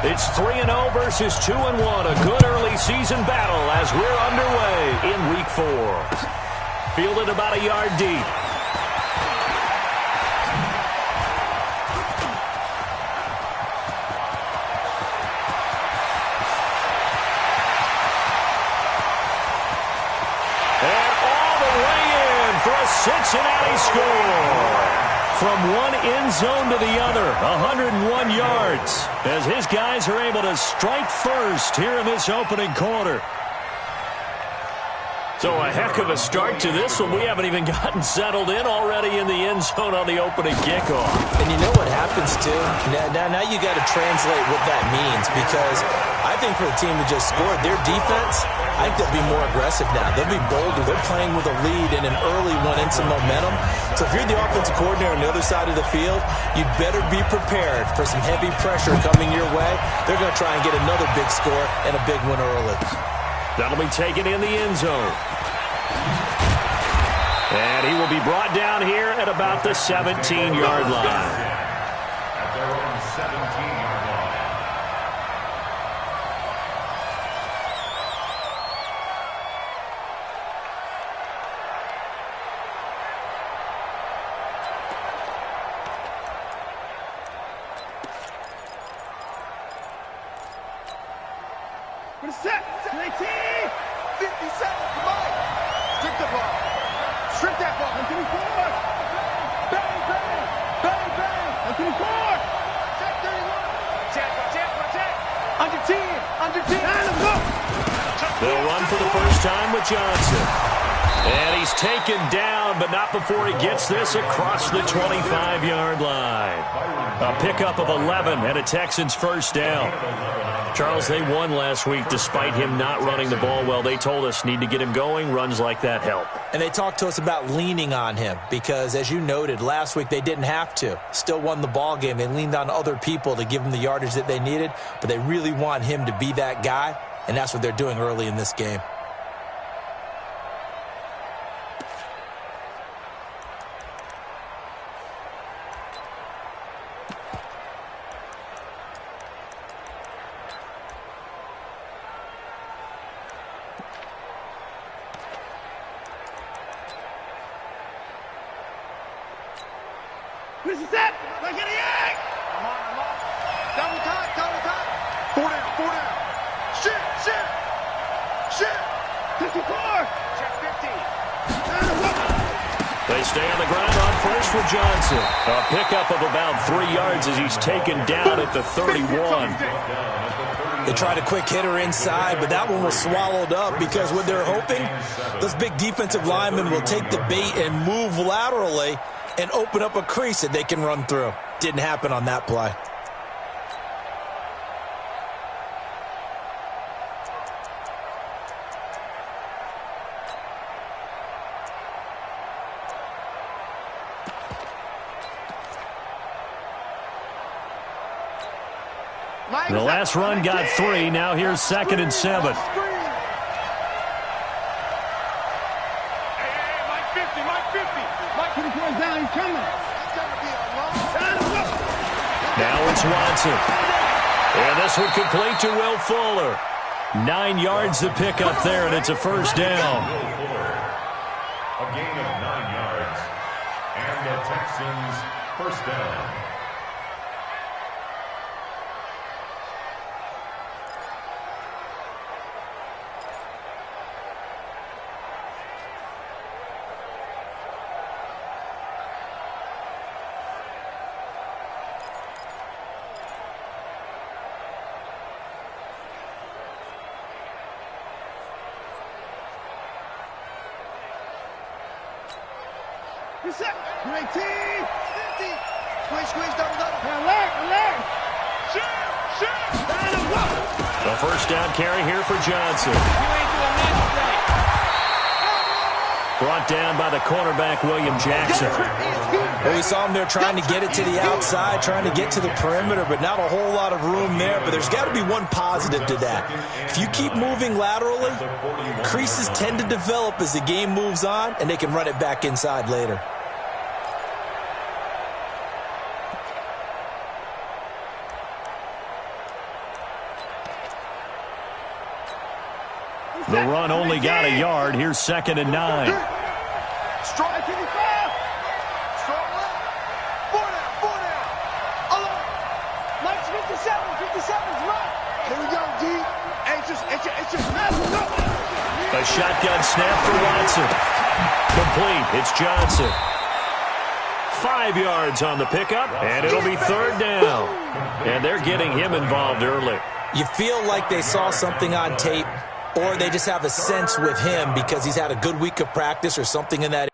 It's 3-0 versus 2-1. A good early season battle as we're underway in Week 4. Fielded about a yard deep. And all the way in for a Cincinnati score. From one end zone to the other, 101 yards, as his guys are able to strike first here in this opening quarter. So a heck of a start to this one. We haven't even gotten settled in already in the end zone on the opening kickoff. And you know what happens, too? Now you got to translate what that means, because I think for the team that just scored, their defense, I think they'll be more aggressive now. They'll be bolder. They're playing with a lead and an early one and some momentum. So if you're the offensive coordinator on the other side of the field, you'd better be prepared for some heavy pressure coming your way. They're going to try and get another big score and a big one early. That'll be taken in the end zone. And he will be brought down here at about the 17-yard line. At their own 17-yard line. What is that? 19! 57, come on! Strip the ball. Strip that ball. 124! Bang, bang! Bang, bang! 124! Check 31! Check. Under 10! Under 10! Let's go! They'll run for the first time with Johnson. And he's taken down, but not before he gets this across the 25-yard line. A pickup of 11 and a Texans first down. Charles, they won last week despite him not running the ball well. They told us need to get him going. Runs like that help. And they talked to us about leaning on him because, as you noted, last week they didn't have to. Still won the ball game. They leaned on other people to give them the yardage that they needed, but they really want him to be that guy, and that's what they're doing early in this game. What is that? Like an egg! I'm on. Double time. 4 down. Shit! 54! Check 50. They stay on the ground on first with Johnson. A pickup of about 3 yards as he's taken down at the 31. They tried a quick hitter inside, but that one was swallowed up because what they're hoping, those big defensive linemen will take the bait and move laterally and open up a crease that they can run through. Didn't happen on that play. The last run got 3. Now here's 2nd and 7. Now it's Watson. And this one complete to Will Fuller. 9 yards to pick up there, and it's a first down. A gain of 9 yards. And the Texans first down. Reset. 19. 50. Squeeze, double. Alert. Shoot. The first down carry here for Johnson. Brought down by the cornerback, William Jackson. Well, we saw him there trying to get it to the outside, trying to get to the perimeter, but not a whole lot of room there. But there's got to be one positive to that. If you keep moving laterally, creases tend to develop as the game moves on, and they can run it back inside later. The run only got a yard. Here's 2nd and 9. Strong 55. Strong left. 4 down. Alone. Mike's 57's right. Here we go, D. It's just A shotgun snap for Watson. Complete. It's Johnson. 5 yards on the pickup, and it'll be 3rd down. And they're getting him involved early. You feel like they saw something on tape, or they just have a sense with him because he's had a good week of practice or something in that.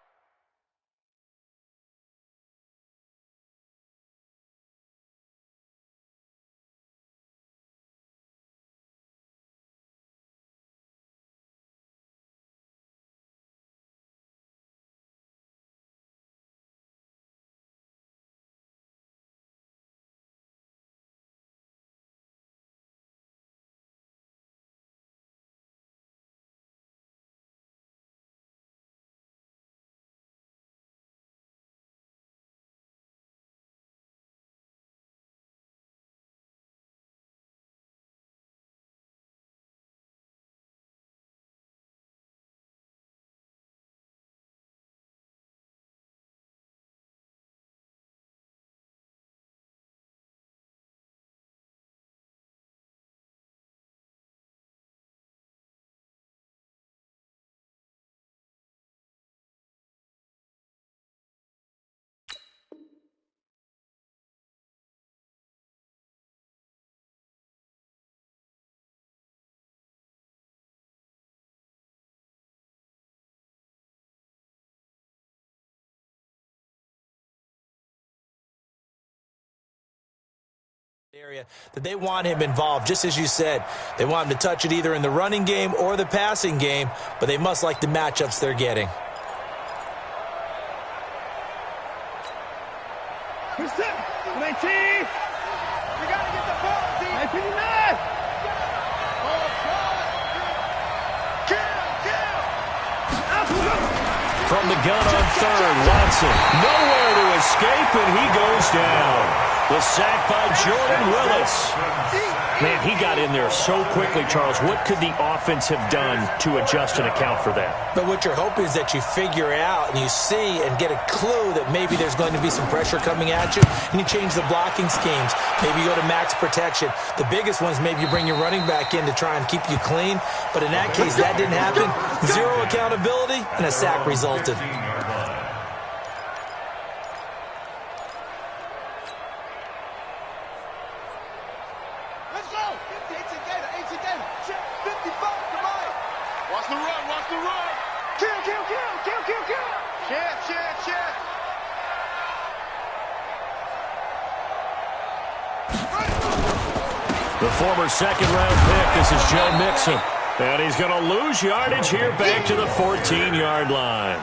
Area that they want him involved, just as you said. They want him to touch it either in the running game or the passing game, but they must like the matchups they're getting. Who's that? 19. We got to get the ball, D. 19. From the gun on 3rd, Watson. Nowhere to escape, and he goes down. The sack by Jordan Willis. Man, he got in there so quickly, Charles. What could the offense have done to adjust and account for that? But what you're hoping is that you figure out and you see and get a clue that maybe there's going to be some pressure coming at you, and you change the blocking schemes. Maybe you go to max protection. The biggest one is maybe you bring your running back in to try and keep you clean. But in that case, that didn't happen. 0 accountability, and a sack resulted. The former 2nd-round pick, this is Joe Mixon. And he's going to lose yardage here back to the 14-yard line.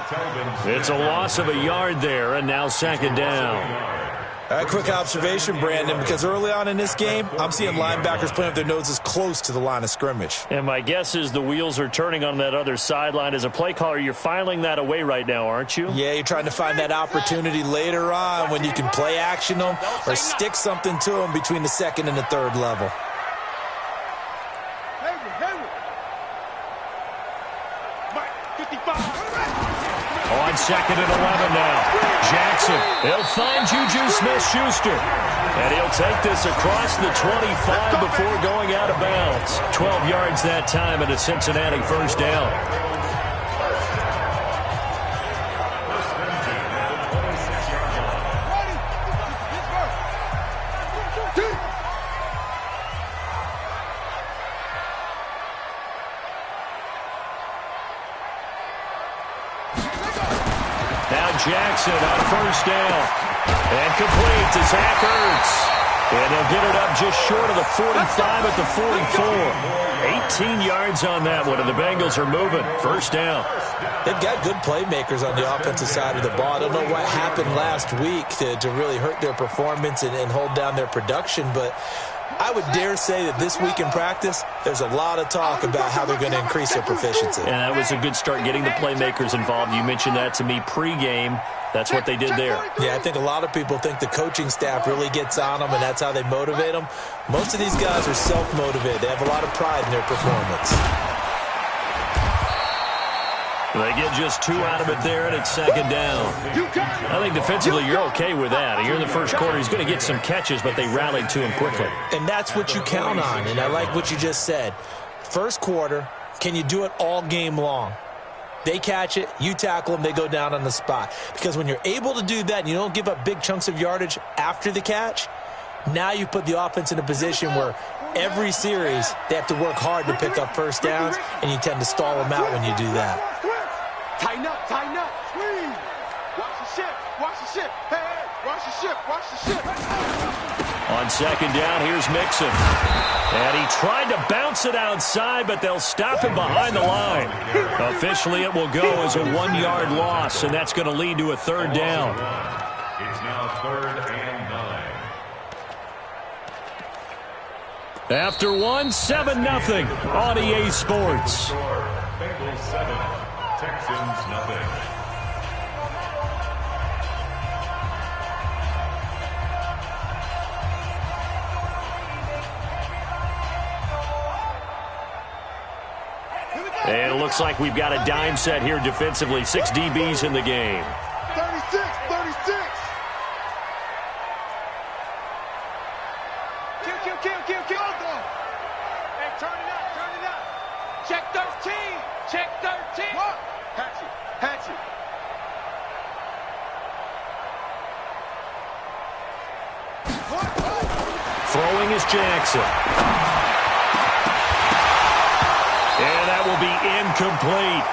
It's a loss of a yard there, and now 2nd down. A quick observation, Brandon, because early on in this game, I'm seeing linebackers playing with their noses close to the line of scrimmage. And my guess is the wheels are turning on that other sideline. As a play caller, you're filing that away right now, aren't you? Yeah, you're trying to find that opportunity later on when you can play action them or stick something to them between the 2nd and the 3rd level. On 2nd and 11 now. Jackson, he'll find Juju Smith-Schuster. And he'll take this across the 25 before going out of bounds. 12 yards that time and a Cincinnati 1st down. Jackson on 1st down. And complete to Zach Ertz. And they'll get it up just short of the 45 at the 44. 18 yards on that one, and the Bengals are moving. 1st down. They've got good playmakers on the offensive side of the ball. I don't know what happened last week to really hurt their performance and hold down their production, but I would dare say that this week in practice, there's a lot of talk about how they're going to increase their proficiency. And that was a good start, getting the playmakers involved. You mentioned that to me pregame. That's what they did there. Yeah, I think a lot of people think the coaching staff really gets on them, and that's how they motivate them. Most of these guys are self-motivated. They have a lot of pride in their performance. They get just 2 out of it there, and it's second down. I think defensively you're okay with that. Here in the first quarter, he's going to get some catches, but they rallied to him quickly. And that's what you count on, and I like what you just said. First quarter, can you do it all game long? They catch it, you tackle them, they go down on the spot. Because when you're able to do that and you don't give up big chunks of yardage after the catch, now you put the offense in a position where every series they have to work hard to pick up first downs, and you tend to stall them out when you do that. Tighten up, squeeze. Watch the ship, watch the ship. Hey, watch the ship, watch the ship. On second down, here's Mixon. And he tried to bounce it outside, but they'll stop him behind the line. Officially, it will go as a 1-yard loss, and that's going to lead to a third down. It's now 3rd and 9. After 7-0 on EA Sports. Bengals 7, Texans nothing. And it looks like we've got a dime set here defensively. 6 DBs in the game. 36. Kill. Hey, turn it up. Check 13. What? Hatchet. What? Throwing is Jackson. And that will be incomplete.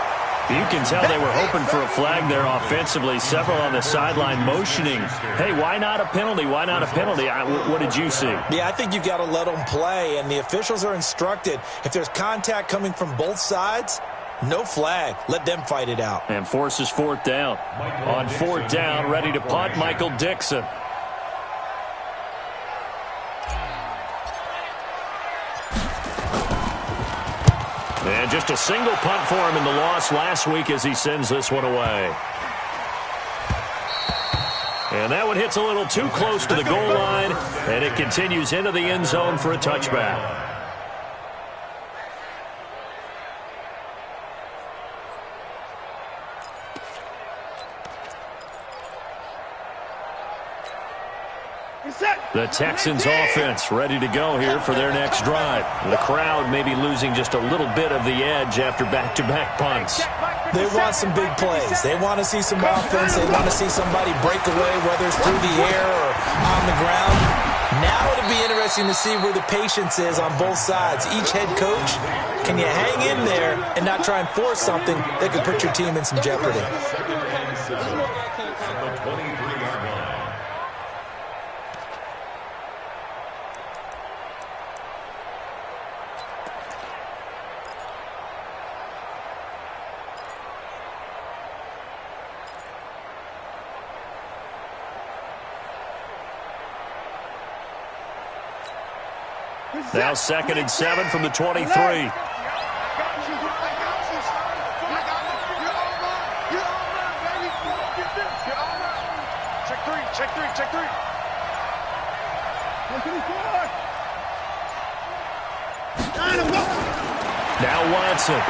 You can tell they were hoping for a flag there offensively. Several on the sideline motioning. Hey, why not a penalty? Why not a penalty? What did you see? Yeah, I think you've got to let them play, and the officials are instructed. If there's contact coming from both sides, no flag. Let them fight it out. And forces 4th down. On 4th down, ready to punt, Michael Dixon. And just a single punt for him in the loss last week as he sends this one away. And that one hits a little too close to the goal line, and it continues into the end zone for a touchback. The Texans offense ready to go here for their next drive. The crowd may be losing just a little bit of the edge after back-to-back punts. They want some big plays. They want to see some offense. They want to see somebody break away, whether it's through the air or on the ground. Now it'll be interesting to see where the patience is on both sides. Each head coach, can you hang in there and not try and force something that could put your team in some jeopardy? 2nd and 7 from the 23-yard line. Now 2nd and 7 from the 23. Check three. Now Watson.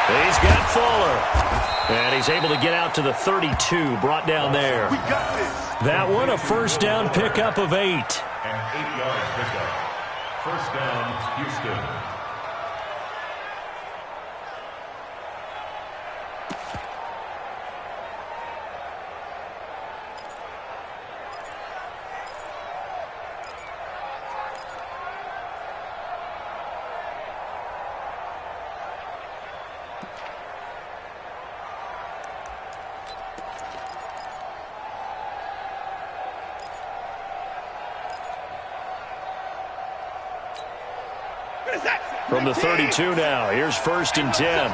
He's got Fuller. And he's able to get out to the 32, brought down there. We got this. That one, a first down pickup of 8. An 8-yard pickup. First down, Houston. From the 32 now, here's 1st and 10. Alert!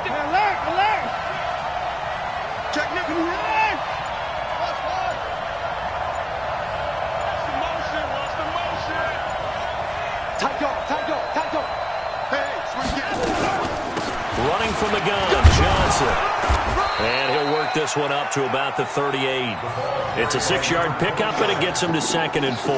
Check Nick and run! Watch the motion! Tight go! Hey, swing it! Running from the gun, Johnson. And he'll work this one up to about the 38. It's a 6-yard pickup, and it gets him to 2nd and 4.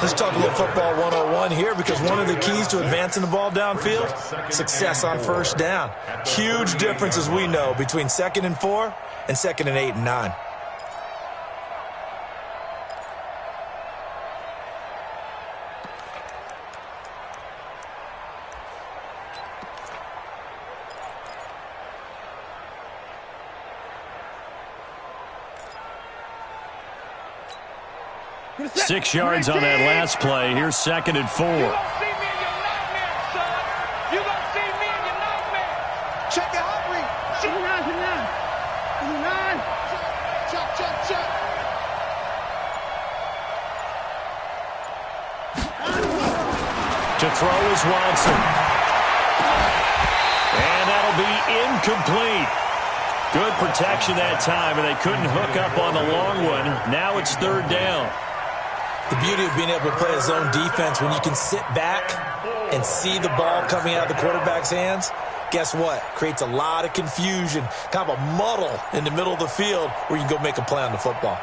Let's talk a little football 101 here, because one of the keys to advancing the ball downfield, success on first down. Huge difference, as we know, between 2nd and 4 and 2nd and 8 and 9. Six yards on that last play. Here's 2nd and 4. You gonna see me in your nightmares, son. You gonna see me in your nightmares. Check it out, Reed. 59. Check. To throw is Watson. And that'll be incomplete. Good protection that time, and they couldn't hook up on the long one. Now it's 3rd down. The beauty of being able to play a zone defense, when you can sit back and see the ball coming out of the quarterback's hands, guess what? Creates a lot of confusion, kind of a muddle in the middle of the field where you can go make a play on the football.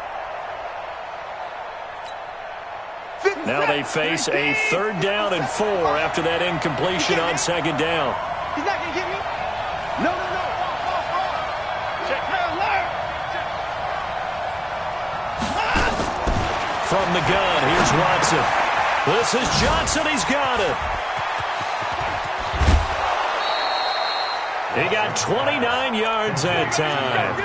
Now they face a 3rd down and 4 after that incompletion on 2nd down. He's not gonna get me. No. Check. Alert. From the gun, here's Watson. This is Johnson. He's got it. He got 29 yards that time.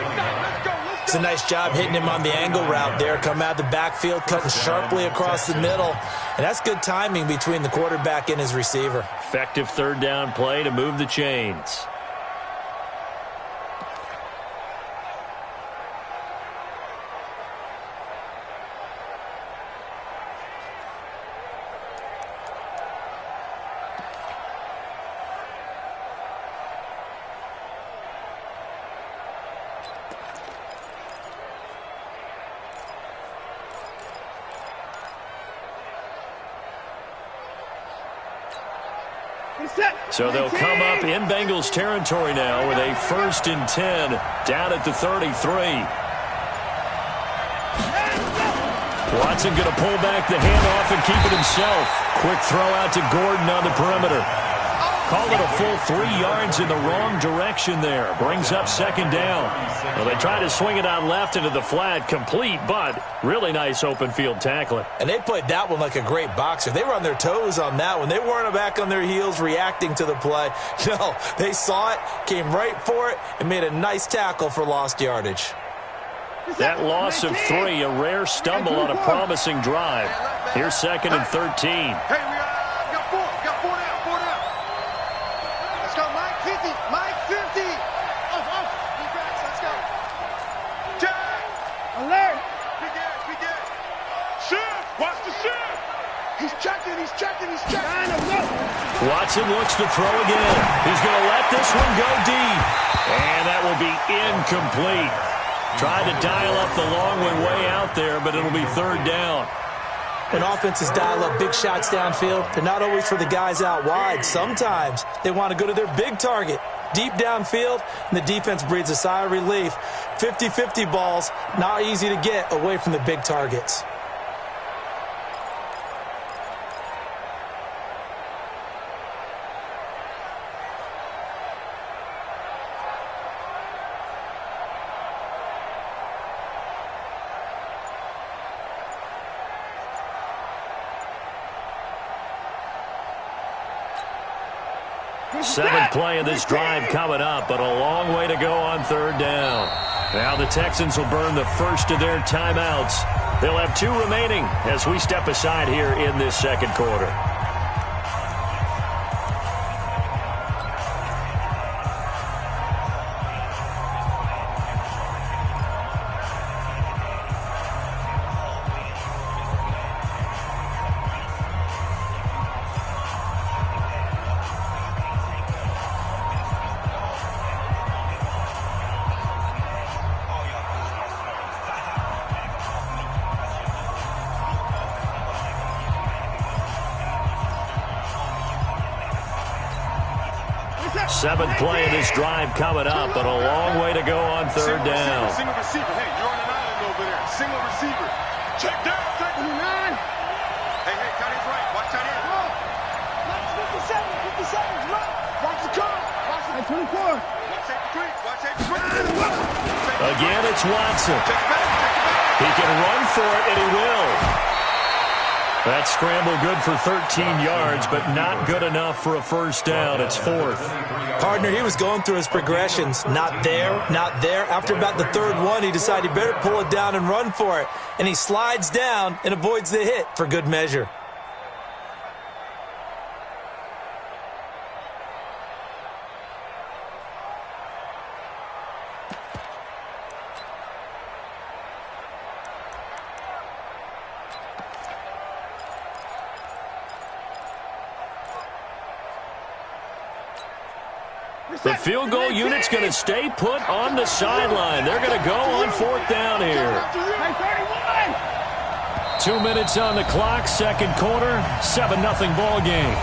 It's a nice job hitting him on the angle route there. Come out the backfield, cutting sharply across the middle. And that's good timing between the quarterback and his receiver. Effective 3rd down play to move the chains. So they'll come up in Bengals territory now with a 1st and 10 down at the 33. Watson going to pull back the handoff and keep it himself. Quick throw out to Gordon on the perimeter. Call it a full 3 yards in the wrong direction there. Brings up 2nd down. Well, they try to swing it out left into the flat, complete, but really nice open field tackling. And they played that one like a great boxer. They were on their toes on that one. They weren't back on their heels reacting to the play. No, they saw it, came right for it, and made a nice tackle for lost yardage. That loss of 3, a rare stumble on a promising drive. Here's 2nd and 13. Hey, we got 4 down. Let's go, Mike 50. Off. Let's go. Jack. Alert. Big Ed. Shift. Watch the shift. He's checking. Watson looks to throw again. He's going to let this one go deep. And that will be incomplete. Tried to dial up the long one way out there, but it'll be 3rd down. When offenses dial up big shots downfield, they're not always for the guys out wide. Sometimes they want to go to their big target, deep downfield, and the defense breathes a sigh of relief. 50-50 balls, not easy to get away from the big targets. Seventh play of this drive coming up, but a long way to go on 3rd down. Now the Texans will burn the first of their timeouts. They'll have 2 remaining as we step aside here in this 2nd quarter. Seventh play of this drive coming up, but a long way to go on third down. Single receiver. Hey, you're on an island over there. Single receiver. Check down. 39. Hey, Connie's right. Watch that end. Watch 57. Right. Watch the car. Watch the 24. Watch safety three. Again, it's Watson. He can run for it, and he will. That scramble good for 13 yards, but not good enough for a first down. It's fourth. Partner, he was going through his progressions. Not there, not there. After about the third one, he decided he better pull it down and run for it. And he slides down and avoids the hit for good measure. The field goal unit's going to stay put on the sideline. They're going to go on fourth down here. 2 minutes on the clock, second quarter, 7-0 ball game.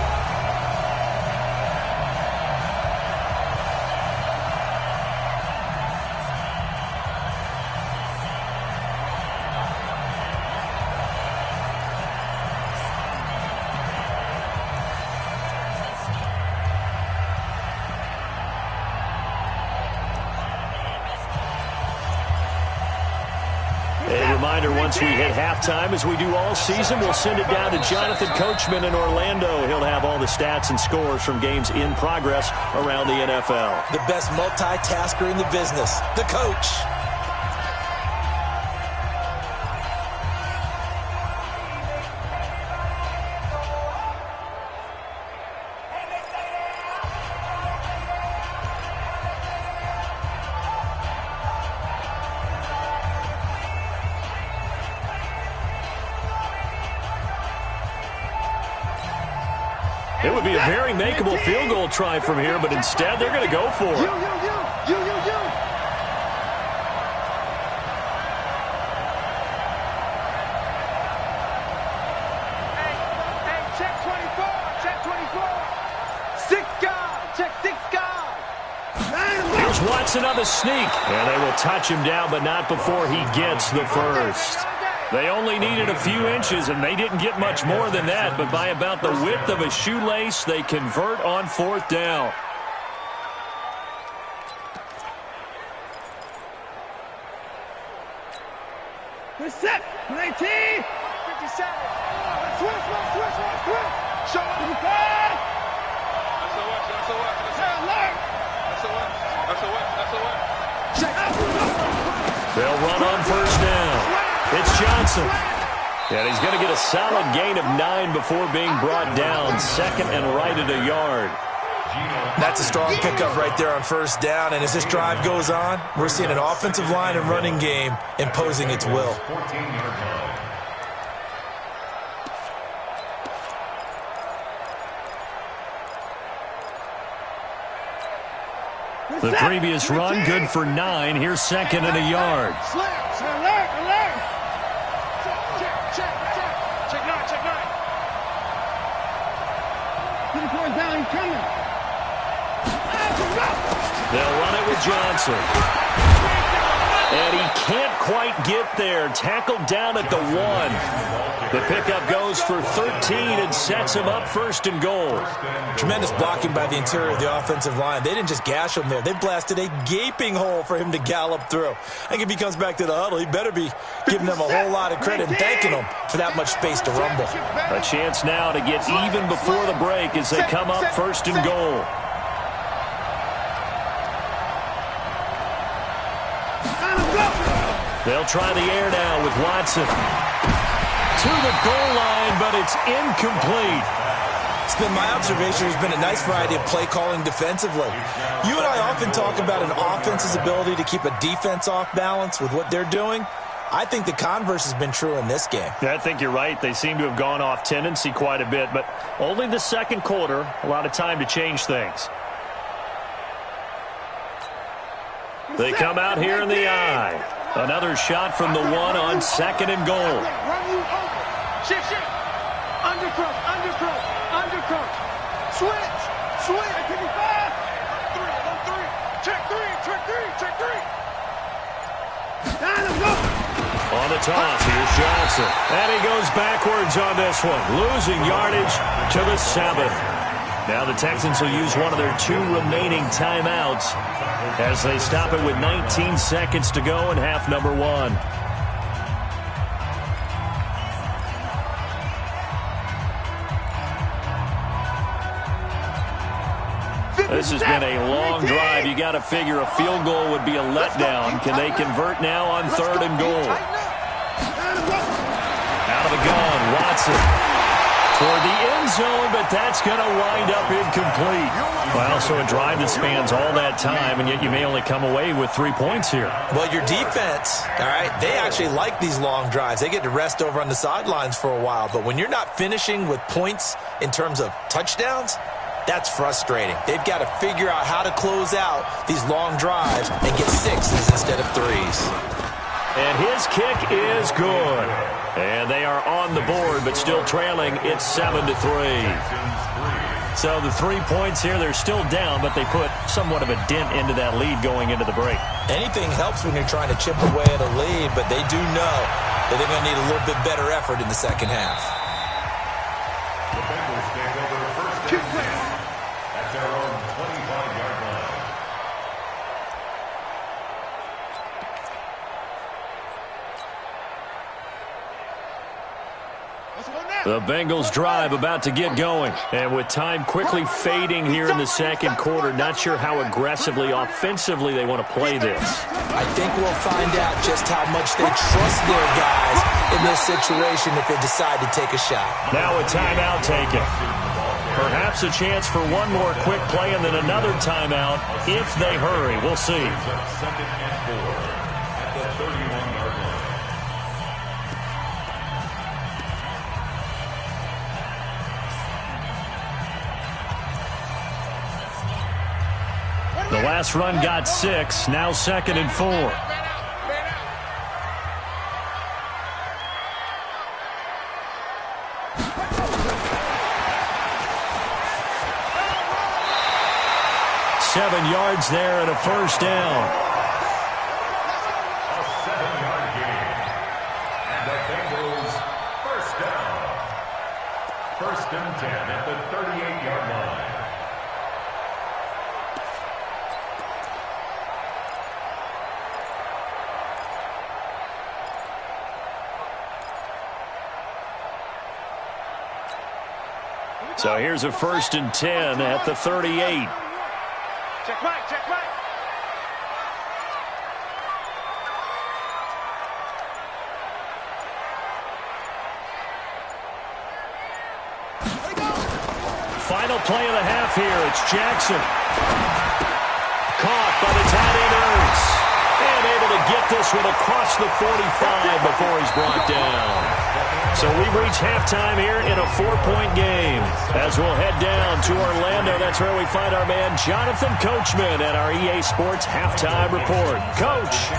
Once we hit halftime, as we do all season, we'll send it down to Jonathan Coachman in Orlando. He'll have all the stats and scores from games in progress around the NFL. The best multitasker in the business, the coach. It would be a very makeable field goal try from here, but instead they're going to go for it. You. Hey, check 24. 6 guard. Check 6 guard. Here's Watson on the sneak, and they will touch him down, but not before he gets the first. They only needed a few inches, and they didn't get much more than that, but by about the width of a shoelace, they convert on fourth down. We're set. 19. 57. Switch. Show up. They'll run on first down. It's Johnson. And he's going to get a solid gain of 9 before being brought down. Second and right at a yard. That's a strong pickup right there on first down. And as this drive goes on, we're seeing an offensive line and running game imposing its will. The previous run, good for 9. Here's second and a yard. Alert. Check 9. Get the point down, he's coming. They'll run it with Johnson. And he can't quite get there. Tackled down at the 1. The pickup goes for 13 and sets him up first and goal. Tremendous blocking by the interior of the offensive line. They didn't just gash him there. They blasted a gaping hole for him to gallop through. I think if he comes back to the huddle, he better be giving them a whole lot of credit and thanking them for that much space to rumble. A chance now to get even before the break as they come up first and goal. They'll try the air now with Watson. To the goal line, but it's incomplete. It's been my observation. There's been a nice variety of play calling defensively. You and I often talk about an offense's ability to keep a defense off balance with what they're doing. I think the converse has been true in this game. Yeah, I think you're right. They seem to have gone off tendency quite a bit, but only the second quarter, a lot of time to change things. They come out here in the eye. Another shot from the 1 on second and goal. Run you over. Shift. Undercross. Switch. 55. On the toss, here's Johnson. And he goes backwards on this one, losing yardage to the 7. Now the Texans will use one of their 2 remaining timeouts as they stop it with 19 seconds to go in half number 1. This has been a long drive. You got to figure a field goal would be a letdown. Can they convert now on 3rd and goal? Out of the gun, Watson toward the end zone, but that's going to wind up incomplete. Well, so a drive that spans all that time, and yet you may only come away with 3 points here. Well, your defense, all right, they actually like these long drives. They get to rest over on the sidelines for a while, but when you're not finishing with points in terms of touchdowns, that's frustrating. They've got to figure out how to close out these long drives and get 6s instead of 3s. And his kick is good. And they are on the board, but still trailing. It's 7-3. So the 3 points here, they're still down, but they put somewhat of a dent into that lead going into the break. Anything helps when you're trying to chip away at a lead, but they do know that they're going to need a little bit better effort in the second half. The Bengals take over 1st and 10 at their own 25-yard line. The Bengals drive about to get going. And with time quickly fading here in the second quarter, not sure how aggressively, offensively they want to play this. I think we'll find out just how much they trust their guys in this situation if they decide to take a shot. Now a timeout taken. Perhaps a chance for one more quick play and then another timeout if they hurry. We'll see. 2nd and 4 at the 31-yard line. The last run got 6. Now 2nd and 4. Seven yards there and a first down. A 7-yard gain. And the Bengals first down. 1st and 10 at the 38-yard line. So here's a 1st and 10 at the 38. Check right, check right. Final play of the half here. It's Jackson. Caught by the tight end Ertz. And able to get this one across the 45 before he's brought down. So we've reached halftime here in a 4-point game. As we'll head down to Orlando, that's where we find our man Jonathan Coachman at our EA Sports Halftime Report. Coach.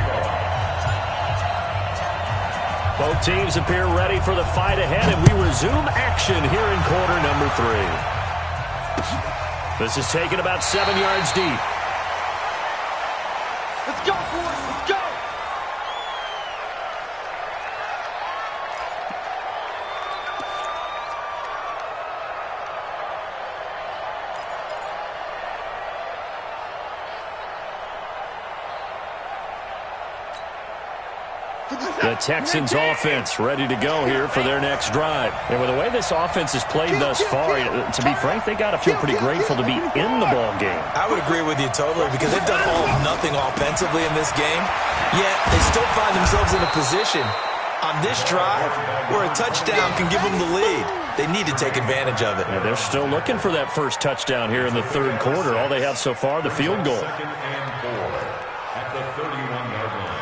Both teams appear ready for the fight ahead, and we resume action here in quarter number 3. This is taken about 7 yards deep. Let's go, boys. Let's go. The Texans offense ready to go here for their next drive. And with the way this offense has played thus far, to be frank, they got to feel pretty grateful to be in the ball game. I would agree with you totally because they've done all of nothing offensively in this game, yet they still find themselves in a position on this drive where a touchdown can give them the lead. They need to take advantage of it. And they're still looking for that first touchdown here in the third quarter. All they have so far, the field goal. 2nd and 4 at the 31-yard line.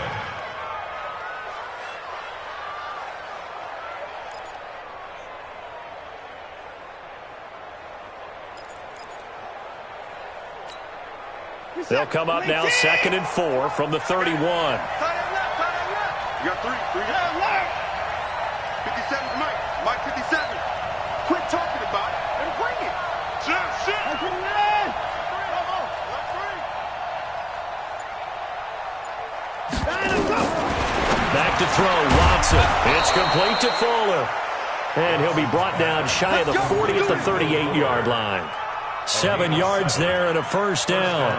They'll come up now 2nd and 4 from the 31. You got 3. 3 down. 57's Mike. Mike 57. Quit talking about it and bring it. Shit. Come on. Let's Back to throw, Watson. It's complete to Fuller. And he'll be brought down shy of the 40 at the 38-yard line. 7 yards there and a first down.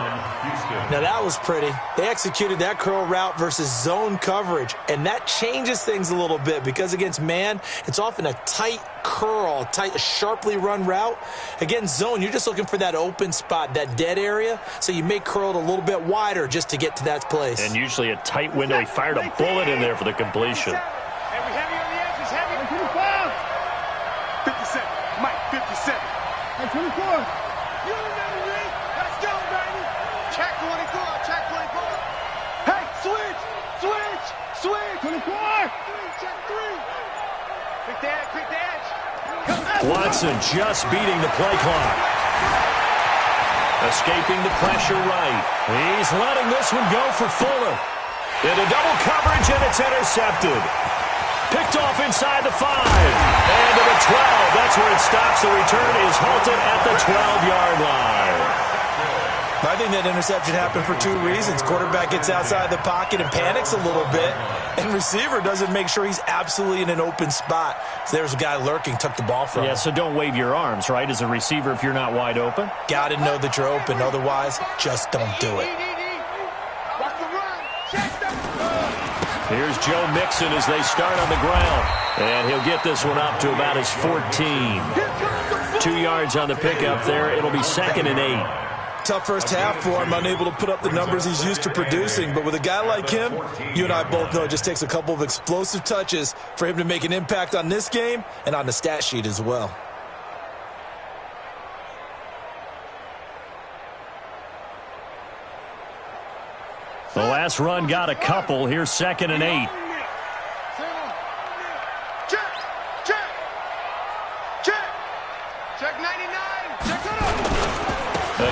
Now that was pretty. They executed that curl route versus zone coverage, and that changes things a little bit because against man, it's often a tight curl, tight, sharply run route. Against zone, you're just looking for that open spot, that dead area, so you may curl it a little bit wider just to get to that place. And usually a tight window. He fired a bullet in there for the completion. Heavy on the edges, heavy. 57, Mike, 57. And 24. You remember me? Let's go, baby. Check 24, check 24. Hey, switch. 24. Check 3. Quick the edge. Watson just beating the play clock. Escaping the pressure right. He's letting this one go for Fuller. Into double coverage, and it's intercepted. Picked off inside the 5. And to the 12. That's where it stops. The return is halted at the 12-yard line. I think that interception happened for 2 reasons. Quarterback gets outside the pocket and panics a little bit, and receiver doesn't make sure he's absolutely in an open spot. So there's a guy lurking, took the ball from him. Yeah, so don't wave your arms, right, as a receiver if you're not wide open? Got to know that you're open. Otherwise, just don't do it. Here's Joe Mixon as they start on the ground. And he'll get this one up to about his 14. 2 yards on the pickup there. It'll be 2nd and 8. Tough first half for him, unable to put up the numbers he's used to producing. But with a guy like him, you and I both know it just takes a couple of explosive touches for him to make an impact on this game and on the stat sheet as well. The last run got a couple. Here's 2nd and 8. Check 99. Check it up.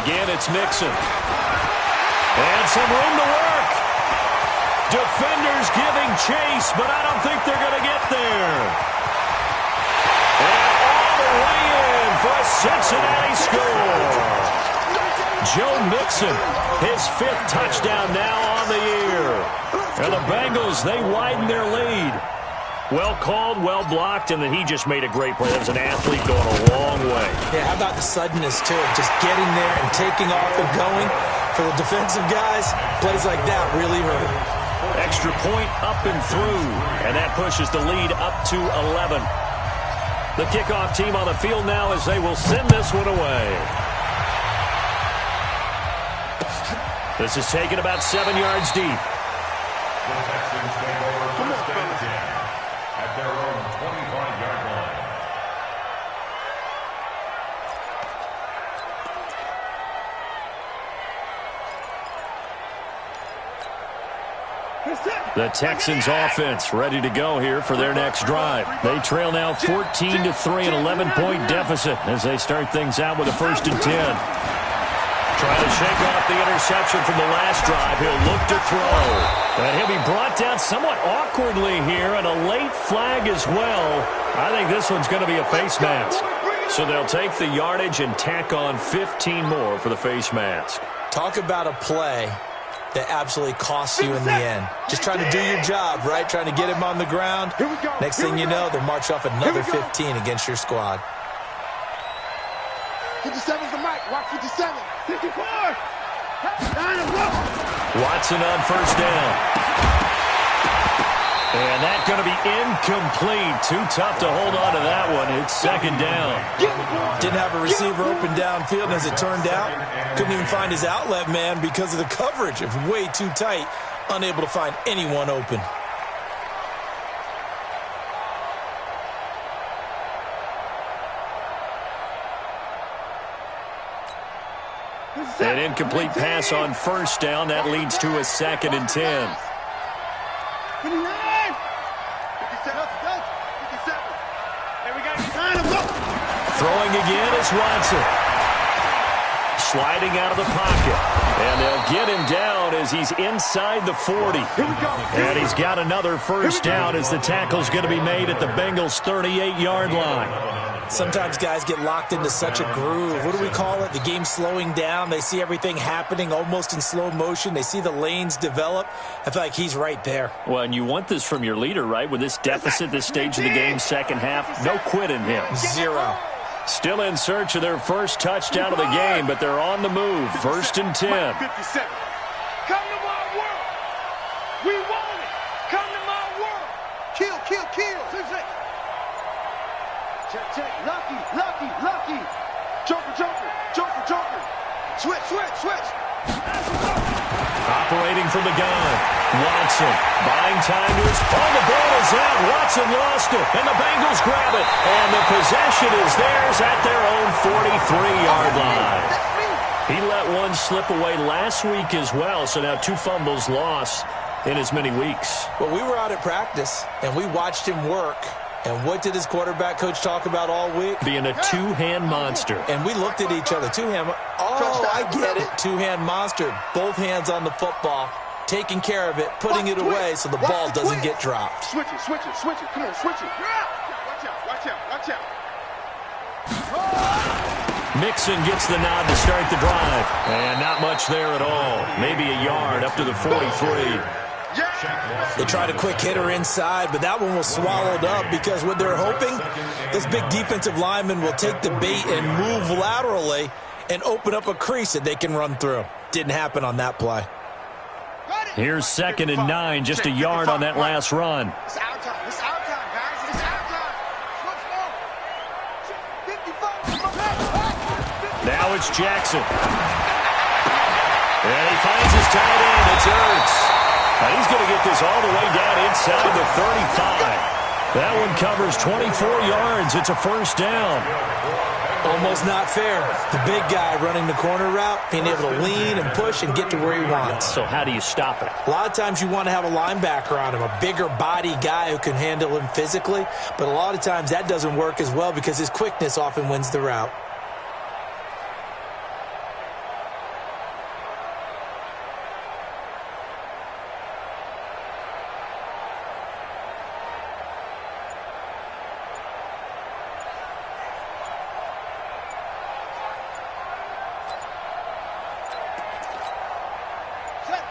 Again, it's Mixon. And some room to work. Defenders giving chase, but I don't think they're going to get there. And all the way in for a Cincinnati score. Joe Mixon, his 5th touchdown now on the year. And the Bengals, they widen their lead. Well called, well blocked, and then he just made a great play. That was an athlete going a long way. Yeah, how about the suddenness to it? Just getting there and taking off and going. For the defensive guys, plays like that really hurt. Extra point up and through, and that pushes the lead up to 11. The kickoff team on the field now as they will send this one away. This is taken about 7 yards deep. The Texans take over first and 10 at their own 25-yard line. The Texans offense ready to go here for their next drive. They trail now 14-3, an 11-point deficit as they start things out with a 1st and 10. Trying to shake off the interception from the last drive. He'll look to throw. And he'll be brought down somewhat awkwardly here, and a late flag as well. I think this one's going to be a face mask. So they'll take the yardage and tack on 15 more for the face mask. Talk about a play that absolutely costs you in the end. Just trying to do your job, right? Trying to get him on the ground. Next thing you know, they'll march off another 15 against your squad. 57's the mic. Watch 57. 54. Watson on 1st down. And that's going to be incomplete. Too tough to hold on to that one. It's 2nd down. Didn't have a receiver open downfield, and as it turned out, couldn't even find his outlet man because of the coverage. It was way too tight, unable to find anyone open. An incomplete pass on 1st down. That leads to a 2nd and 10. 59. 57. Throwing again is Watson. Sliding out of the pocket. And they'll get him down as he's inside the 40. And he's got another first down as the tackle's going to be made at the Bengals' 38-yard line. Sometimes guys get locked into such a groove. What do we call it? The game's slowing down. They see everything happening almost in slow motion. They see the lanes develop. I feel like he's right there. Well, and you want this from your leader, right? With this deficit, this stage of the game, second half, no quit in him. Zero. Still in search of their first touchdown of the game, but they're on the move. First and 10. 57. Come to my world. We want it. Come to my world. Kill, kill, kill. Check, check. Lucky, lucky, lucky. Joker, joker, joker, joker. Switch, switch, switch. Operating from the gun. Watson buying time to his... Oh, the ball is out. Watson lost it, and the Bengals grab it. And the possession is theirs at their own 43-yard line. He let one slip away last week as well, so now 2 fumbles lost in as many weeks. Well, we were out at practice, and we watched him work. And what did his quarterback coach talk about all week? Being a two-hand monster. And we looked at each other. Two-hand. Oh, I get it. Two-hand monster. Both hands on the football, taking care of it, putting it away so the ball doesn't get dropped. Switch it, switch it, switch it. Come on, switch it. Watch out, watch out, watch out. Mixon gets the nod to start the drive. And not much there at all. Maybe a yard up to the 43. They tried a quick hitter inside, but that one was swallowed up because what they're hoping, those big defensive linemen will take the bait and move laterally and open up a crease that they can run through. Didn't happen on that play. Here's 2nd and 9, just a yard on that last run. It's our time. It's our time, guys. It's our time. Now it's Jackson. And he finds his tight end. It's Ertz. And he's going to get this all the way down inside the 35. That one covers 24 yards. It's a first down. Almost not fair. The big guy running the corner route, being able to lean and push and get to where he wants. So how do you stop it? A lot of times you want to have a linebacker on him, a bigger body guy who can handle him physically. But a lot of times that doesn't work as well because his quickness often wins the route.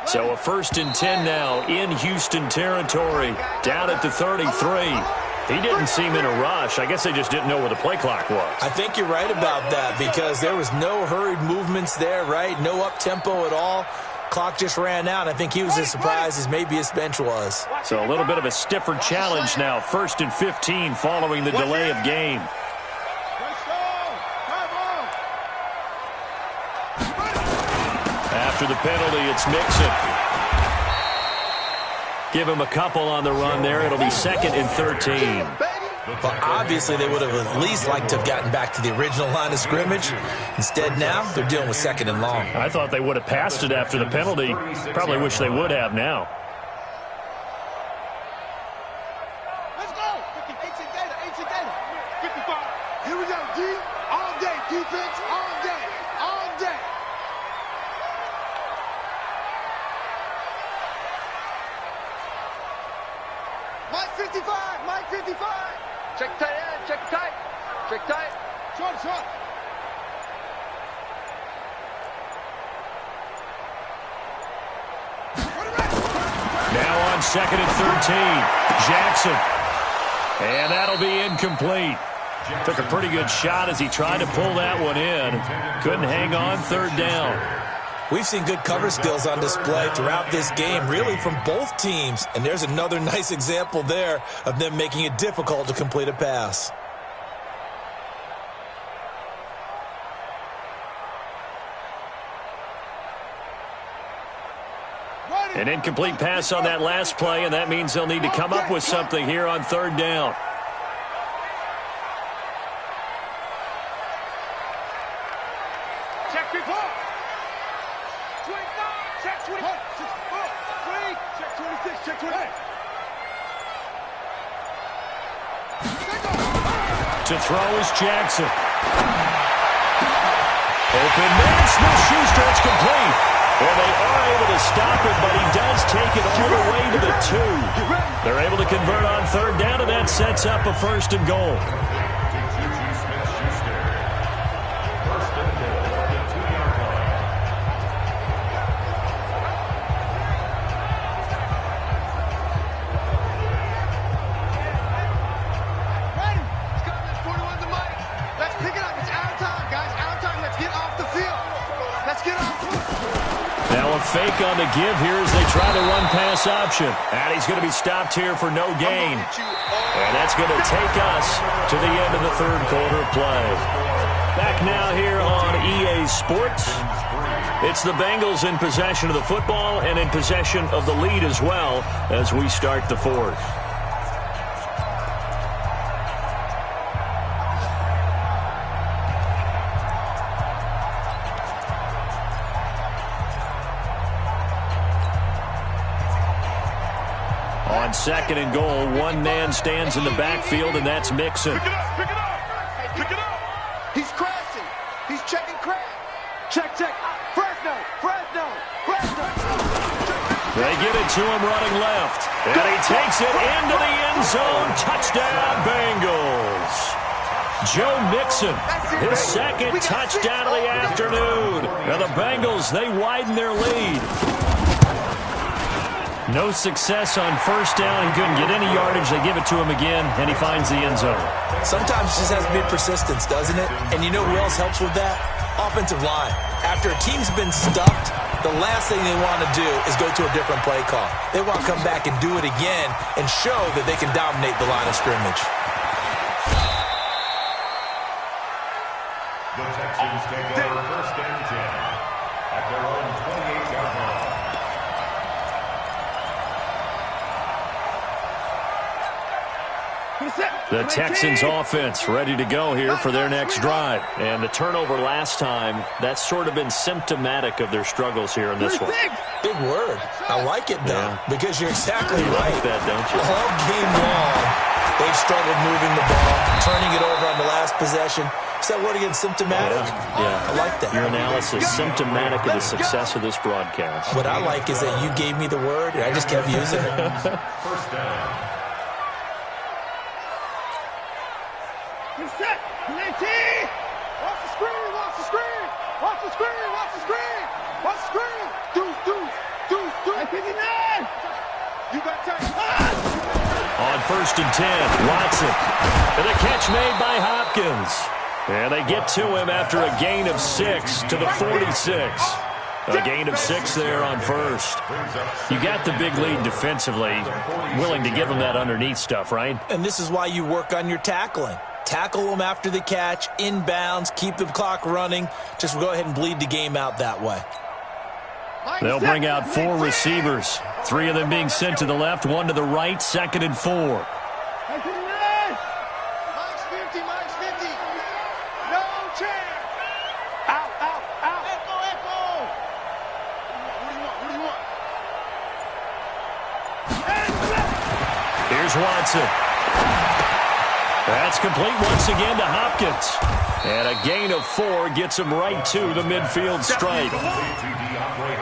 So a 1st and 10 now in Houston territory, down at the 33. He didn't seem in a rush. I guess they just didn't know where the play clock was. I think you're right about that because there was no hurried movements there, right? No up-tempo at all. Clock just ran out. I think he was as surprised as maybe his bench was. So a little bit of a stiffer challenge now. 1st and 15 following the delay of game. After the penalty, it's Mixon. Give him a couple on the run there. It'll be 2nd and 13. Well, obviously, they would have at least liked to have gotten back to the original line of scrimmage. Instead, now, they're dealing with 2nd and long. I thought they would have passed it after the penalty. Probably wish they would have now. Let's go. 55. Here we go, D. All day, defense. All day. All day. Mike 55. Mike 55. Check tight end. Check tight. Check tight. Short, short. Now on 2nd and 13. Jackson. And that'll be incomplete. Took a pretty good shot as he tried to pull that one in. Couldn't hang on. 3rd down. We've seen good cover skills on display throughout this game, really from both teams. And there's another nice example there of them making it difficult to complete a pass. An incomplete pass on that last play, and that means they'll need to come up with something here on 3rd down. Check 54. 25. Check 20. 20. Check 26. Check 28. To throw is Jackson. Open man, Smith-Schuster, it's complete. Well, they are able to stop it, but he does take it all the way to the 2. They're able to convert on third down, and that sets up a 1st and goal. Fake on the give here as they try the run-pass option. And he's going to be stopped here for no gain. And that's going to take us to the end of the 3rd quarter of play. Back now here on EA Sports. It's the Bengals in possession of the football and in possession of the lead as well as we start the 4th. On 2nd and goal, one man stands in the backfield, and that's Mixon. Pick it up, pick it up, pick it up. He's crashing. He's checking crash. Check, check. Fresno, Fresno, Fresno. They get it to him running left, and he takes it into the end zone. Touchdown, Bengals. Joe Mixon, his 2nd touchdown of the afternoon. Now the Bengals, they widen their lead. No success on 1st down. He couldn't get any yardage. They give it to him again, and he finds the end zone. Sometimes it just has to be persistence, doesn't it? And you know who else helps with that? Offensive line. After a team's been stuffed, the last thing they want to do is go to a different play call. They want to come back and do it again and show that they can dominate the line of scrimmage. The Texans take over 1st and 10 at their own 28-yard line. The Texans offense ready to go here for their next drive. And the turnover last time, that's sort of been symptomatic of their struggles here in this one. Big word. I like it, though, because you're exactly right. Like that, don't you? All game long, they've struggled moving the ball, turning it over on the last possession. Is that word again, symptomatic? Yeah. I like that. Your analysis, symptomatic of the success of this broadcast. What I like is that you gave me the word, and I just kept using it. 1st down. Set. Watch the screen. Watch the screen. Watch the screen. Watch the screen. Watch the screen. Deuce. 59. You got time. On 1st and 10, Watson. And a catch made by Hopkins. And they get to him after a gain of 6 to the 46. A gain of 6 there on 1st. You got the big lead defensively. Willing to give them that underneath stuff, right? And this is why you work on your tackling. Tackle them after the catch, inbounds, keep the clock running. Just go ahead and bleed the game out that way. They'll bring out 4 receivers. 3 of them being sent to the left, 1 to the right, 2nd and 4. Minus 50. No chance. Out. Echo. What do you want? Here's Watson. That's complete once again to Hopkins. And a gain of 4 gets him right to the midfield stripe.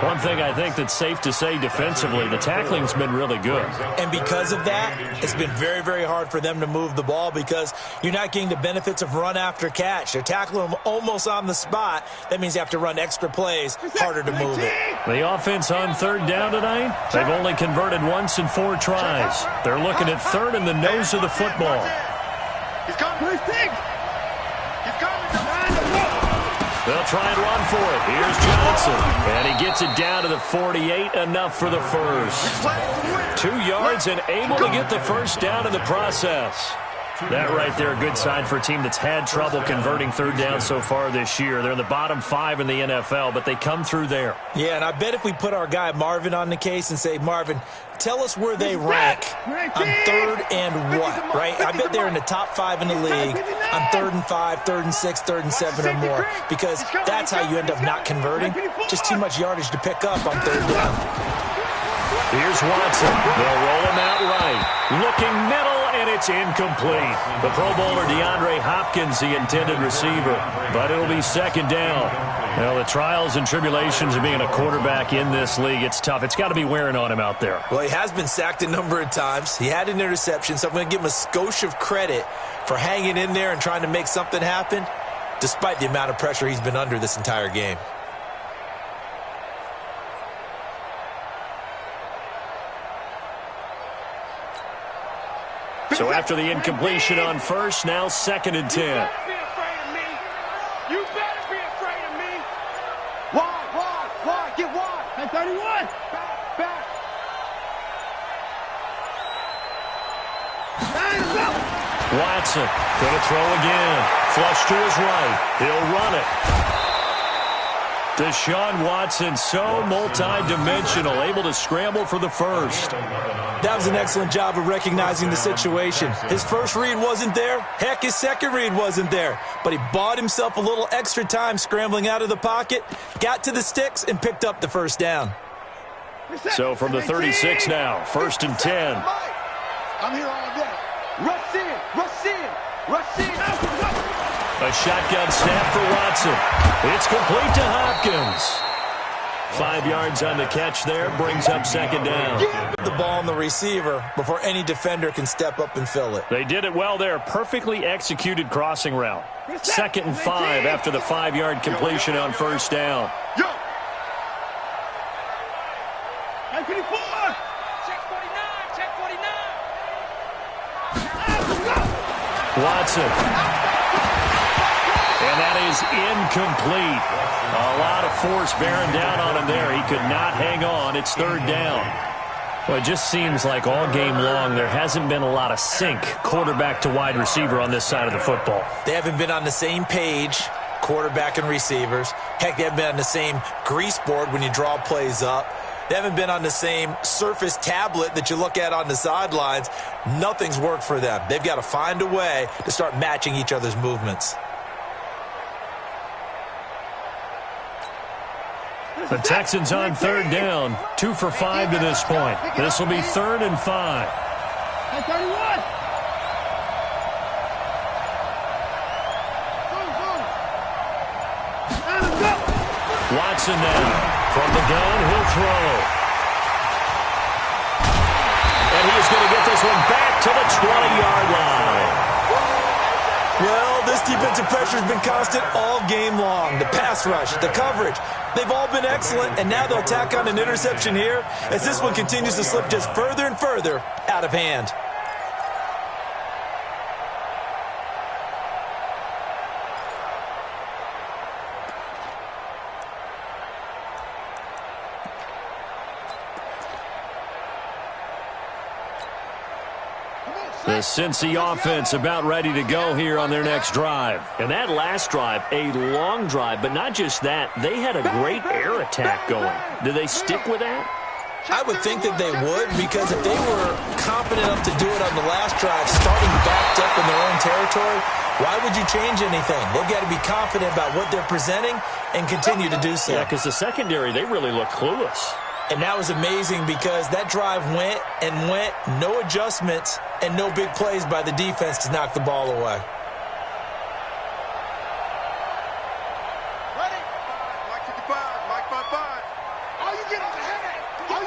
One thing I think that's safe to say defensively, the tackling's been really good. And because of that, it's been very, very hard for them to move the ball because you're not getting the benefits of run after catch. They're tackling them almost on the spot. That means you have to run extra plays, harder to move it. The offense on 3rd down tonight, they've only converted once in 4 tries. They're looking at 3rd in the nose of the football. He's coming. They'll try and run for it. Here's Johnson. And he gets it down to the 48, enough for the 1st. 2 yards and able to get the 1st down in the process. That right there, a good sign for a team that's had trouble converting 3rd down so far this year. They're in the bottom 5 in the NFL, but they come through there. Yeah, and I bet if we put our guy Marvin on the case and say, Marvin, tell us where they rank on 3rd and what, right? I bet they're in the top 5 in the league on 3rd and 5, 3rd and 6, 3rd and 7 or more, because that's how you end up not converting. Just too much yardage to pick up on 3rd down. Here's Watson. They'll roll him out right. Looking middle, And it's incomplete. The Pro Bowler DeAndre Hopkins, the intended receiver. But it'll be second down. Well, the trials and tribulations of being a quarterback in this league, it's tough. It's got to be wearing on him out there. Well, he has been sacked a number of times. He had an interception, so I'm going to give him a skosh of credit for hanging in there and trying to make something happen, despite the amount of pressure he's been under this entire game. So after the incompletion on first, now 2nd and 10. You better be afraid of me. You better be afraid of me. Wide. Get wide. Hey, 31. Back. Hands up. Watson going to throw again. Flush to his right. He'll run it. Deshaun Watson, so multi-dimensional, able to scramble for the first. That was an excellent job of recognizing the situation. His first read wasn't there. Heck, his second read wasn't there. But he bought himself a little extra time scrambling out of the pocket, got to the sticks, and picked up the first down. So from the 36 now, 1st and 10. I'm here all day. Rush in. A shotgun snap for Watson. It's complete to Hopkins. 5 yards on the catch there, brings up 2nd down. The ball on the receiver before any defender can step up and fill it. They did it well there. Perfectly executed crossing route. 2nd and 5 after the 5-yard completion on first down. Yo. Hey, 24. Check 49. Watson. And that is incomplete. A lot of force bearing down on him there. He could not hang on. It's 3rd down. Well, it just seems like all game long there hasn't been a lot of sync quarterback to wide receiver on this side of the football. They haven't been on the same page, quarterback and receivers. Heck, they haven't been on the same grease board when you draw plays up. They haven't been on the same surface tablet that you look at on the sidelines. Nothing's worked for them. They've got to find a way to start matching each other's movements. The Texans on 3rd down, 2 for 5 to this point. This will be 3rd and 5. Hey, 31. Watson now. From the gun, he'll throw. And he is going to get this one back to the 20-yard line. Well, this defensive pressure has been constant all game long. The pass rush, the coverage, they've all been excellent, and now they'll tack on an interception here as this one continues to slip just further and further out of hand. The Cincy offense about ready to go here on their next drive. And that last drive, a long drive, but not just that. They had a great air attack going. Do they stick with that? I would think that they would, because if they were confident enough to do it on the last drive, starting backed up in their own territory, why would you change anything? They've got to be confident about what they're presenting and continue to do so. Yeah, because the secondary, they really look clueless. And that was amazing because that drive went and went, no adjustments and no big plays by the defense to knock the ball away. Ready? Mike 55, Mike 55. All you get is a headache. Watch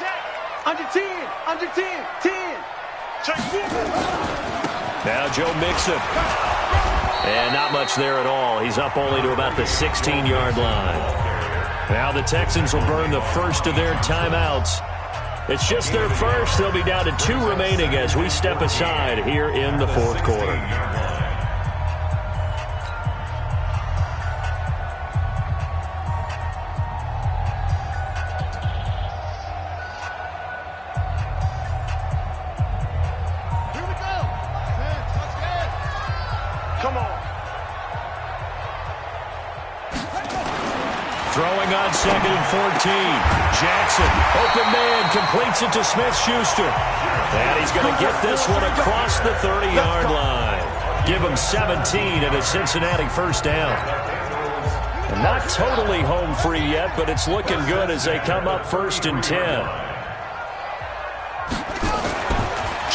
out. Under 10. Check 4. Now Joe Mixon. And not much there at all. He's up only to about the 16-yard line. Now the Texans will burn the first of their timeouts. It's just their first. They'll be down to 2 remaining as we step aside here in the 4th quarter. Throwing on 2nd and 14. Jackson, open man, completes it to Smith-Schuster. And he's going to get this one across the 30-yard line. Give him 17 and a Cincinnati first down. And not totally home free yet, but it's looking good as they come up 1st and 10.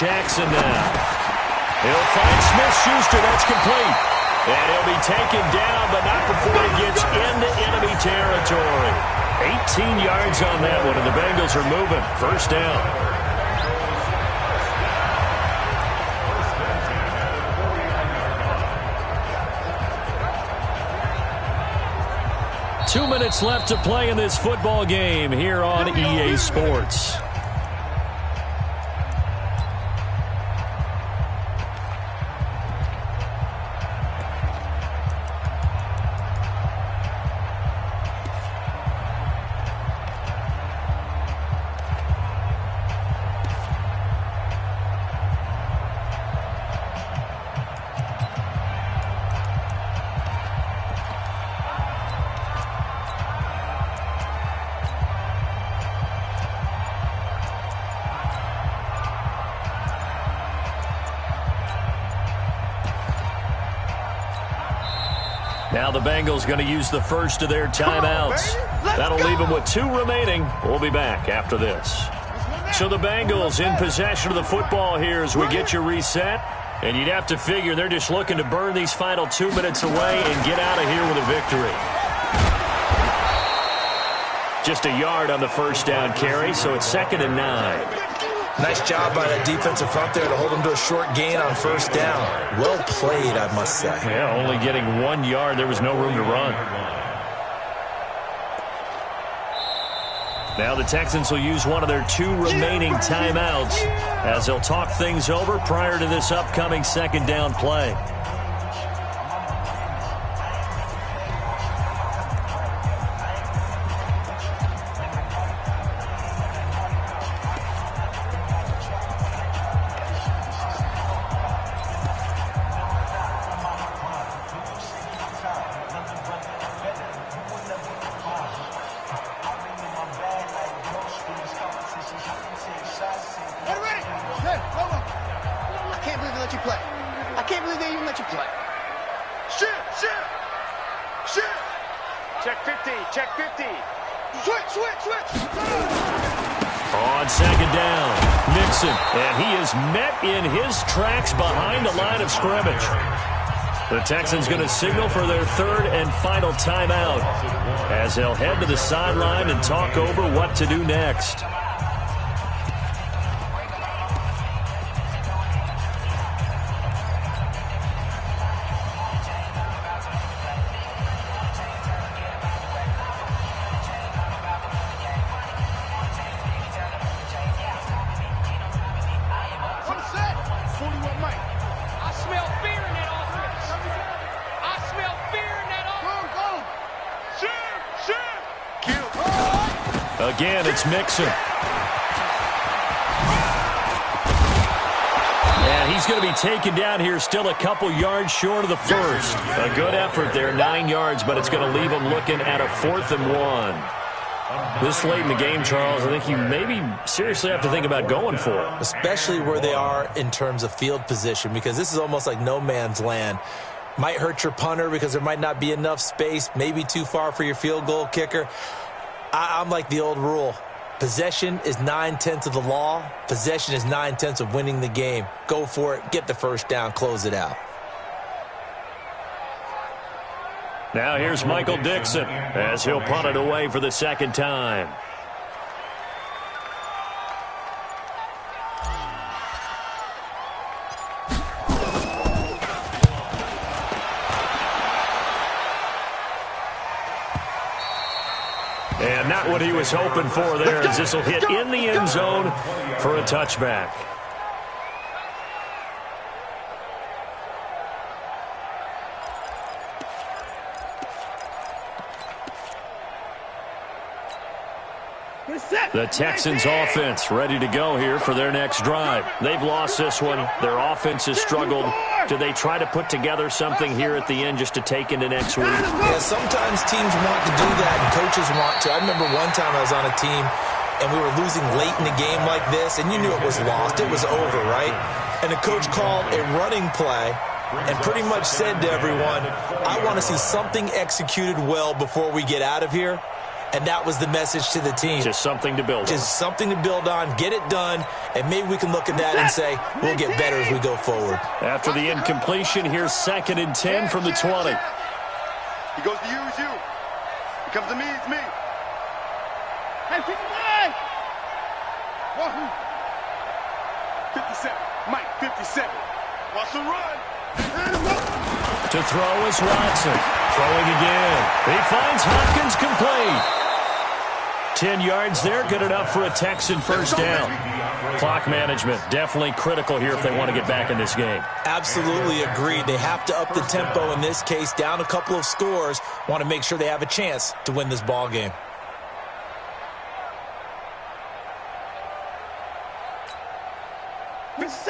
Jackson now. He'll find Smith-Schuster. That's complete. And he'll be taken down, but not before he gets into enemy territory. 18 yards on that one, and the Bengals are moving. First down. 2 minutes left to play in this football game here on EA Sports. Now the Bengals going to use the first of their timeouts. That'll leave them with 2 remaining. We'll be back after this. So the Bengals in possession of the football here as we get you reset. And you'd have to figure they're just looking to burn these final 2 minutes away and get out of here with a victory. Just a yard on the first down carry, so it's 2nd and 9. Nice job by that defensive front there to hold them to a short gain on first down. Well played, I must say. Yeah, only getting 1 yard. There was no room to run. Now the Texans will use one of their 2 remaining timeouts as they'll talk things over prior to this upcoming second down play. On second down, Mixon, and he is met in his tracks behind the line of scrimmage. The Texans going to signal for their 3rd and final timeout as they'll head to the sideline and talk over what to do next. Again, it's Mixon. And he's going to be taken down here still a couple yards short of the first. A good effort there, 9 yards, but it's going to leave him looking at a 4th and 1. This late in the game, Charles, I think you maybe seriously have to think about going for it. Especially where they are in terms of field position, because this is almost like no man's land. Might hurt your punter because there might not be enough space, maybe too far for your field goal kicker. I'm like the old rule. Possession is 9/10 of the law. Possession is 9/10 of winning the game. Go for it. Get the first down. Close it out. Now here's Michael Dixon as he'll punt it away for the second time. And not what he was hoping for there, as this will hit in the end zone for a touchback. The Texans offense ready to go here for their next drive. They've lost this one. Their offense has struggled. Do they try to put together something here at the end just to take into next week? Yeah, sometimes teams want to do that and coaches want to. I remember one time I was on a team and we were losing late in the game like this, and you knew it was lost. It was over, right? And the coach called a running play and pretty much said to everyone, I want to see something executed well before we get out of here. And that was the message to the team. Just something to build on. Just something to build on, get it done, and maybe we can look at that and say, we'll get better as we go forward. After the incompletion, here's 2nd and 10 from the 20. He goes to use you. He comes to me, it's me. Hey, pick him away! 57. Mike, 57. Wants to run. To throw is Watson. Throwing again. He finds Hopkins complete. 10 yards there, good enough for a Texan first down. Clock management, definitely critical here if they want to get back in this game. Absolutely agreed. They have to up the tempo in this case, down a couple of scores. Want to make sure they have a chance to win this ball game.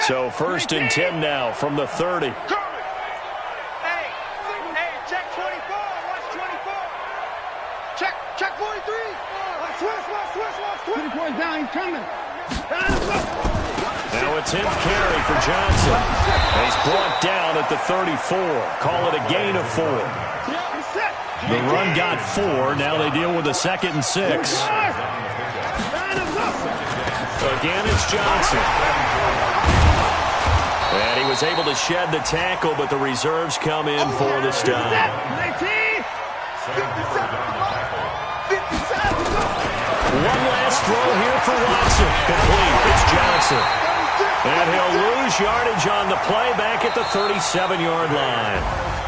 So 1st and 10 now from the 30. Hey, check 24. Watch 24. Check 43. Watch 20 points down, he's coming. Now it's him carry for Johnson. And he's brought down at the 34. Call it a gain of 4. The run got 4. Now they deal with a 2nd and 6. Again, it's Johnson. And he was able to shed the tackle, but the reserves come in for the stop. One last throw here for Watson. Complete. It's Johnson. And he'll lose yardage on the play back at the 37-yard line.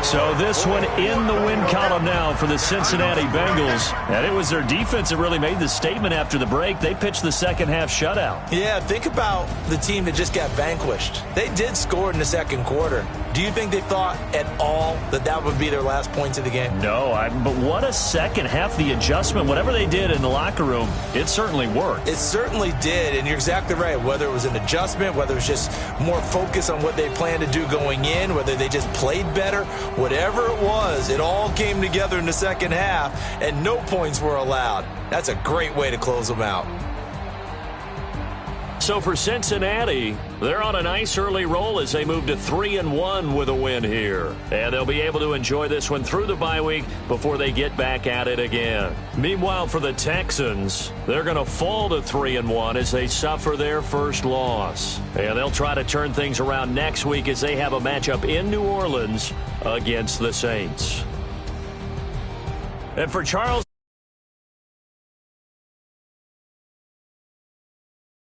So this one in the win column now for the Cincinnati Bengals. And it was their defense that really made the statement after the break. They pitched the second-half shutout. Yeah, think about the team that just got vanquished. They did score in the second quarter. Do you think they thought at all that that would be their last points of the game? No, but what a second half. The adjustment, whatever they did in the locker room, it certainly worked. It certainly did, and you're exactly right. Whether it was an adjustment, whether it was just more focus on what they planned to do going in, whether they just played better, whatever it was, it all came together in the second half, and no points were allowed. That's a great way to close them out. So for Cincinnati, they're on a nice early roll as they move to 3-1 with a win here. And they'll be able to enjoy this one through the bye week before they get back at it again. Meanwhile, for the Texans, they're going to fall to 3-1 as they suffer their first loss. And they'll try to turn things around next week as they have a matchup in New Orleans against the Saints. And for Charles